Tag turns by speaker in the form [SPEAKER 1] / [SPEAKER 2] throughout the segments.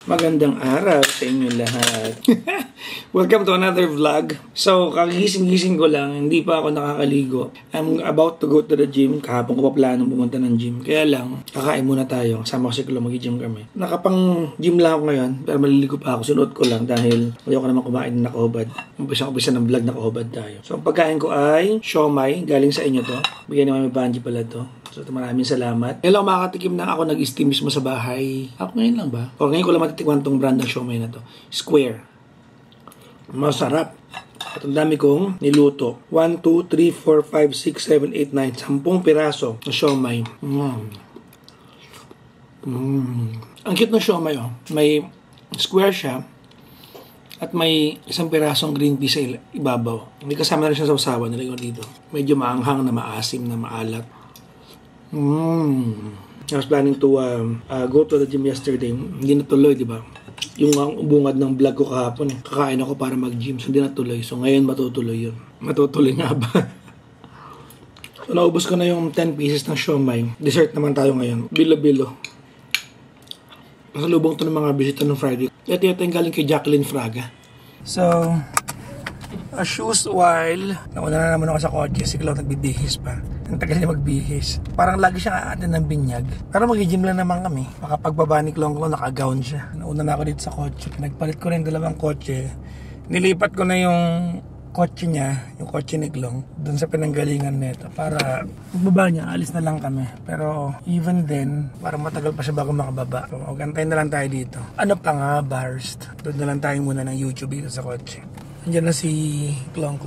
[SPEAKER 1] Magandang araw sa inyo lahat. Welcome to another vlog. So, kagising-gising ko lang, hindi pa ako nakakaligo. I'm about to go to the gym. Kahapon ko pa planong pumunta ng gym. Kaya lang, kakain muna tayo. Kasama ko si Klo, mag-gym kami. Nakapang-gym lang ako ngayon, pero maliligo pa ako. Sinuot ko lang dahil ayoko naman kumain ng nakahubad. Umpisa ng vlog nakahubad tayo. So, ang pagkain ko ay siomai. Galing sa inyo to. Bigyan ni Mami Banji pala to. So, maraming salamat. Ngayon lang makakatikim na ako nag-steam mismo sa bahay. Ako ngayon lang ba? O ngayon ko lang matitikman tong brand ng siomai na to. Square. Masarap. At ang dami kong niluto. 1, 2, 3, 4, 5, 6, 7, 8, 9. 10 piraso ng siomai. Ang cute ng siomai, oh. May square siya. At may isang pirasong green pea sa ibabaw. Hindi kasama na rin siya sa usawa. Nalagyan ko dito. Medyo maanghang na maasim na maalat. I was planning to go to the gym yesterday. Hindi natuloy, di ba? Yung bungad ng vlog ko kahapon. Kakain ako para mag-gym. So, hindi natuloy. So, ngayon matutuloy yun. Matutuloy nga ba? So, naubos ko na yung 10 pieces ng siomai. Dessert naman tayo ngayon. Bilo-bilo. Nasalubong to ng mga bisita ng Friday. Ito yung galing kay Jacqueline Fraga. So, a shoes while nauna na naman ako sa kotse. Si Cloud nagbibihis pa. Ang tagal niya magbihis. Parang lagi siya aatin ng binyag. Pero mag-gym lang naman kami. Makapagbaba ni Klong naka-gown siya. Nauna na ako dito sa kotse. Nagpalit ko na yung dalawang kotse. Nilipat ko na yung kotse niya, yung kotse ni Klong, dun sa pinanggalingan nito. Para pagbaba niya, alis na lang kami. Pero even then, parang matagal pa siya bago makababa. So, antayin na lang tayo dito. Ano pa nga, Barst? Doon na lang tayo muna ng YouTube dito sa kotse. Andiyan na si Klong.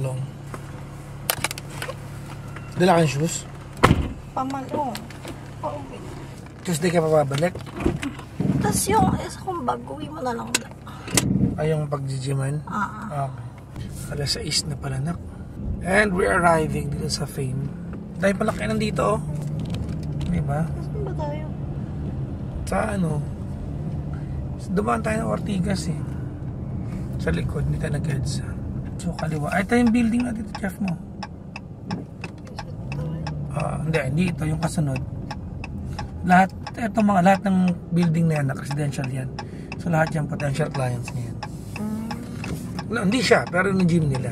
[SPEAKER 1] Dala kang shoes?
[SPEAKER 2] Pamanong. Pauwi.
[SPEAKER 1] Tuesday ka pa babalik?
[SPEAKER 2] Tapos yung isa kong bag, uwi mo na lang.
[SPEAKER 1] Ay, yung pag-gyman?
[SPEAKER 2] Ah.
[SPEAKER 1] Okay. Alas 6 na pala, nak. And we're arriving dito sa Fame. Dahil pala kayo nandito, oh. Diba?
[SPEAKER 2] Saan ba tayo?
[SPEAKER 1] Sa ano? Dumaan tayo ng Ortigas, eh. Sa likod, hindi tayo nag-edsa. So, kaliwa. Ay, ito yung building na dito, chef mo. Hindi ito yung kasunod. Lahat ng building na yan, residential yan. So lahat yung potential clients niyan. No, hindi siya, pero yung gym nila.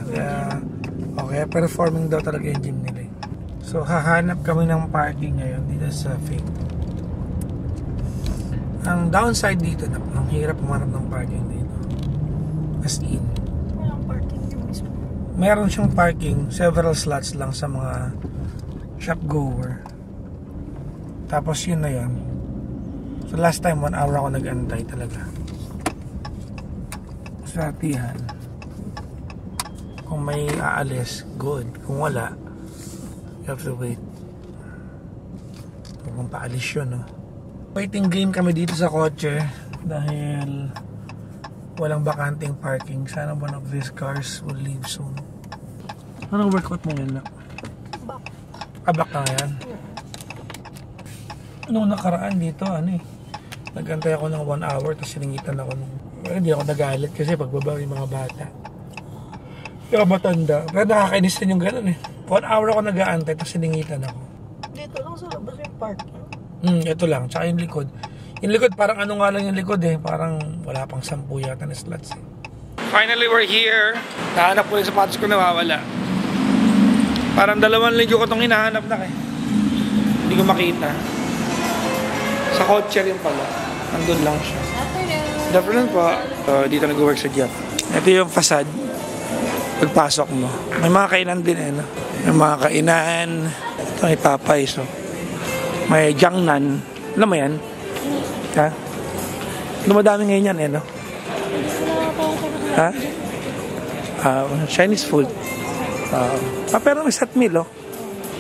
[SPEAKER 1] Kaya performing daw talaga yung gym nila. So hahanap kami ng parking ngayon dito sa Fame. Ang downside dito na ang hirap pumanap ng parking dito. As in.
[SPEAKER 2] Walang parking mismo.
[SPEAKER 1] Meron siyang parking, several slots lang sa mga shop goer. Tapos yun na yun. So last time 1 hour ako nag-antay talaga. Satihan. Kung may aalis, good. Kung wala, you have to wait. Kung paalis yun, no? Waiting game kami dito sa kotse dahil walang bakanting parking. Sana one of these cars will leave soon. Anong workout mo yun, nak? Abak na yan. Nung nakaraan dito, nagantay ako ng 1 hour tapos siningitan ako nung... Hindi ako nagalit kasi pagbaba yung mga bata. Yung matanda. Pero nakakainis din yung gano'n eh. 1 hour ako nag-aantay tapos siningitan ako.
[SPEAKER 2] Dito lang sa labas yung parking.
[SPEAKER 1] Ito lang. Tsaka yung likod. Yung likod parang ano nga lang yung likod eh. Parang wala pang 10 yata na slots eh. Finally, we're here. Nahanap ko yung sapatos ko nawawala. Parang 2 linggo ko itong hinahanap na eh. Hindi ko makita. Sa kotse rin pala. Nandun lang siya. Good afternoon po. Dito nag-work sa Jeff. Ito yung facade. Pagpasok mo. May mga kainan din eh. No? May mga kainan. Ito may Papay. So. May Jiangnan. Alam mo yan? Ha? Dumadami ngayon yan eh. No? Ha? Chinese food. Pero may treadmill, oh.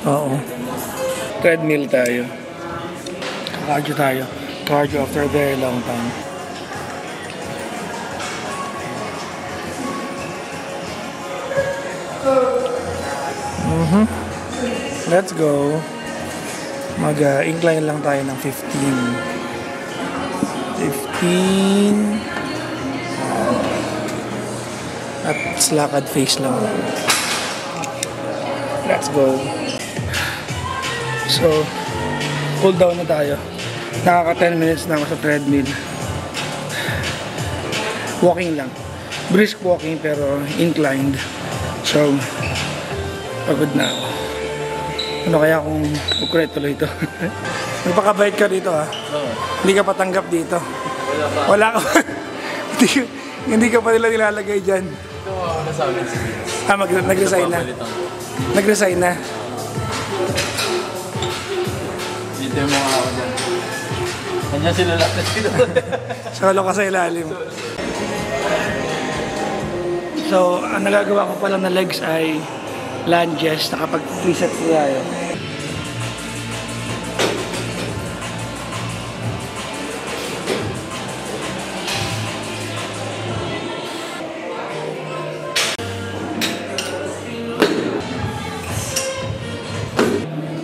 [SPEAKER 1] Oo. Treadmill tayo. Cardio tayo. Cardio after a very long time. Let's go. Mag-incline lang tayo ng 15. At slakad face lang. Let's go. So, cool down na tayo. Nakaka 10 minutes na ako sa treadmill. Walking lang. Brisk walking pero inclined. So, pagod na ako. Ano kaya kung kukulit tuloy ito? Magpakabait ka dito ha?
[SPEAKER 3] Oo.
[SPEAKER 1] Hindi ka patanggap dito.
[SPEAKER 3] Wala pa.
[SPEAKER 1] Wala ka hindi ka pa nila nilalagay dyan.
[SPEAKER 3] Ito ako nasabi si Vince.
[SPEAKER 1] Nag-resign na. Nag-resign na.
[SPEAKER 3] Dito yung mga ako dyan. Kanya sila lahat dito.
[SPEAKER 1] Solo ka sa ilalim. So, ang nagagawa ko pala na legs ay lunges. Nakapag-3 sets na tayo.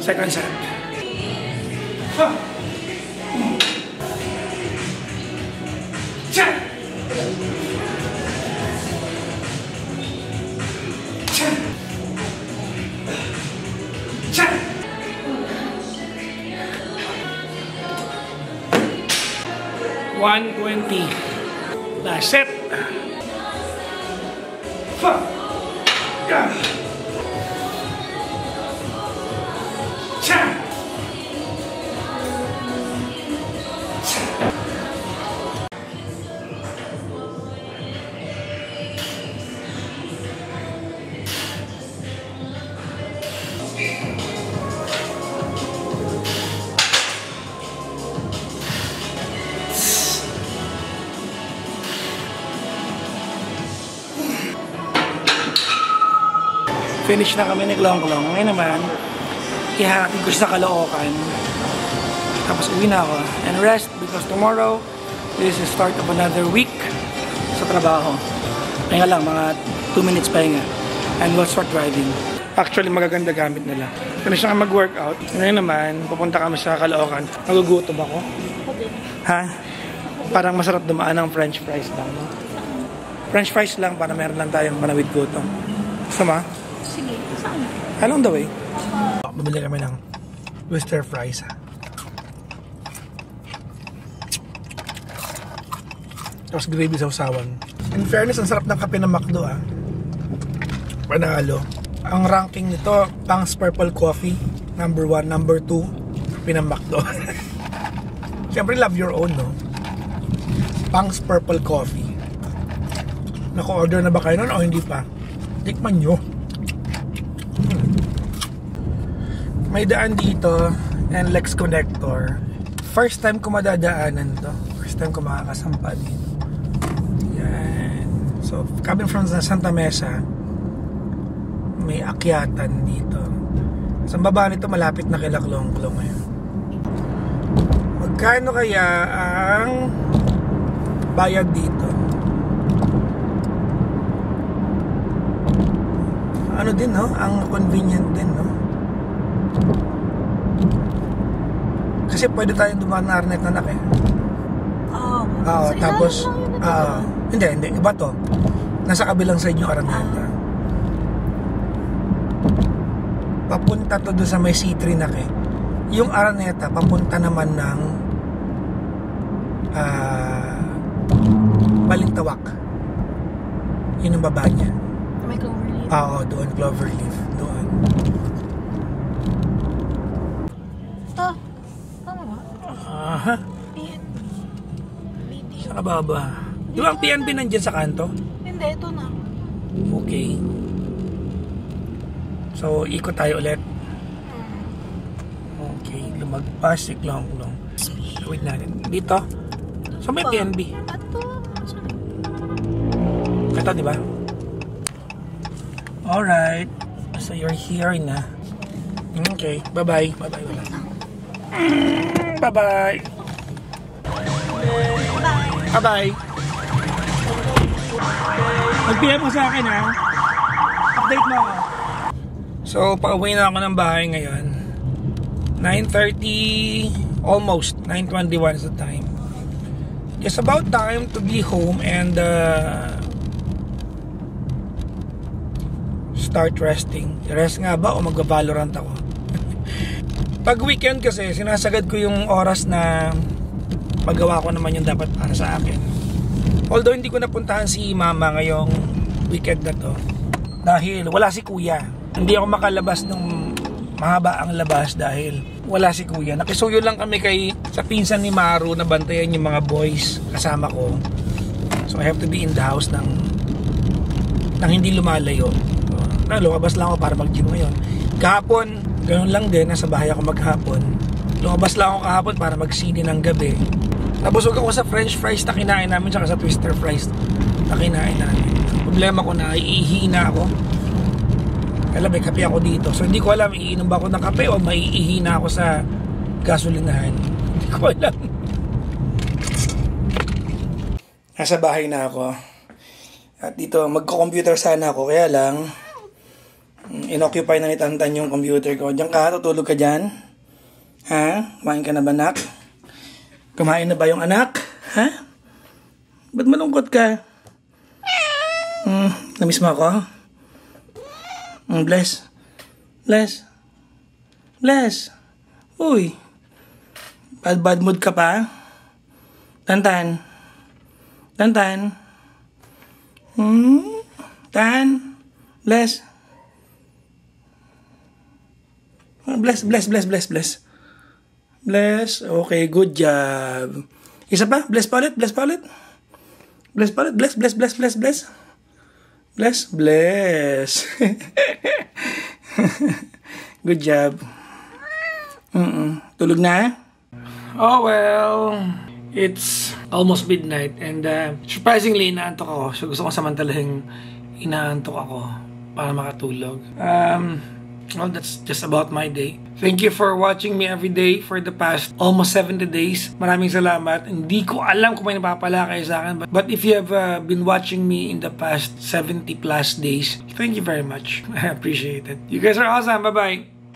[SPEAKER 1] Second set. Check! Check! Check! 120. Last set. Check! Finish na kami ni Klong-Klong. Ngayon naman, ihahatid ko sa Caloocan. Tapos uwi na ako. And rest because tomorrow is the start of another week sa trabaho. Ngayon lang, mga 2 minutes pahinga. And we'll start driving. Actually, magaganda gamit nila. Finish na kami mag-workout. Ngayon naman, pupunta kami sa Caloocan. Nagugutom ako. Ha? Parang masarap dumaan ng french fries lang. No? French fries lang para meron lang tayong manawid gutom. Gusto mo?
[SPEAKER 2] Sige, saan?
[SPEAKER 1] Along the way. Bumili kami ng Worcester fries. Tapos gravy sa usawan. In fairness, ang sarap ng kape ng McDo Panalo. Ang ranking nito, Pang's Purple Coffee, number 1, number 2, kape ng McDo. Siyempre, love your own, no? Pang's Purple Coffee. Nako-order na ba kayo nun o hindi pa? Tikman nyo. May daan dito and Lex Connector. First time ko madadaanan to. First time ko makakasampa dito. Yan. So, coming from Santa Mesa, may akyatan dito. Sa baba nito, malapit na kila Klong-Klong ngayon. Magkano kaya ang bayad dito? Ano din, no? Ang convenient din, no? Kasi pwede tayong dumaan na Arnett na
[SPEAKER 2] Oo. So,
[SPEAKER 1] tapos hindi, iba to. Nasa kabilang side yung Araneta. Papunta to doon sa may C3 na yung Araneta, papunta naman ng Balintawak. Yun ang baba niya.
[SPEAKER 2] May Cloverleaf.
[SPEAKER 1] Oo, doon, Cloverleaf. Doon.
[SPEAKER 2] Ito. Tama ba?
[SPEAKER 1] Aha.
[SPEAKER 2] BD.
[SPEAKER 1] Sa kababa. Di ba ang PNB nandiyan sa kanto?
[SPEAKER 2] Hindi, ito na.
[SPEAKER 1] Okay. So, ikot tayo ulit. Okay, lumagpas si Klong-Klong. Wait natin. Dito? So, may PNB.
[SPEAKER 2] Ito.
[SPEAKER 1] Ito, di ba? Alright. So, you're here na. Okay. Bye-bye. Bye-bye. Bye-bye. Bye-bye. Mag-PM mo sa akin, ha? Update mo ako. So, pauwi na ako ng bahay ngayon. 9:30, almost 9:21 is the time. It's about time to be home and start resting. Rest nga ba o mag-Valorant ako? Pag weekend kasi, sinasagad ko yung oras na magawa ko naman yung dapat para sa akin. Although hindi ko napuntahan si mama ngayong weekend na to dahil wala si kuya. Hindi ako makalabas ng mahaba ang labas dahil wala si kuya. Nakisuyo lang kami sa pinsan ni Maru na bantayan yung mga boys kasama ko. So I have to be in the house nang hindi lumalayo. Lumabas lang ako para mag-gym ngayon. Kahapon, ganoon lang din, nasa bahay ako maghapon. Lumabas lang ako kahapon para mag-sine ng gabi. Nabusog ako sa french fries na kinain namin saka sa twister fries na kinain namin. Problema ko na iihina ako. Alam, may kape ako dito. So hindi ko alam, iinom ba ako ng kape o maiihina ako sa gasolinahan. Hindi ko alam. Nasa bahay na ako. At dito, magko-computer sana ako. Kaya lang, inoccupy na ni Tantan yung computer ko. Diyan ka, tutulog ka dyan? Ha? Kumain ka na ba, anak? Kumain na ba yung anak? Ha? Ba't malungkot ka? Namiss mo ako? Bless. Bless. Bless. Uy. Bad mood ka pa? Tantan. Tantan. Tan. Bless. Bless. Bless. Okay, good job. Isa pa? Bless pa ulit. Bless. Good job. Tulog na? Oh well, it's almost midnight and surprisingly inaantok ako. So gusto ko samantalahin inaantok ako para makatulog. Well, that's just about my day. Thank you for watching me every day for the past almost 70 days. Maraming salamat. Hindi ko alam kung may napapala kayo sa akin. But if you have been watching me in the past 70 plus days, thank you very much. I appreciate it. You guys are awesome. Bye-bye.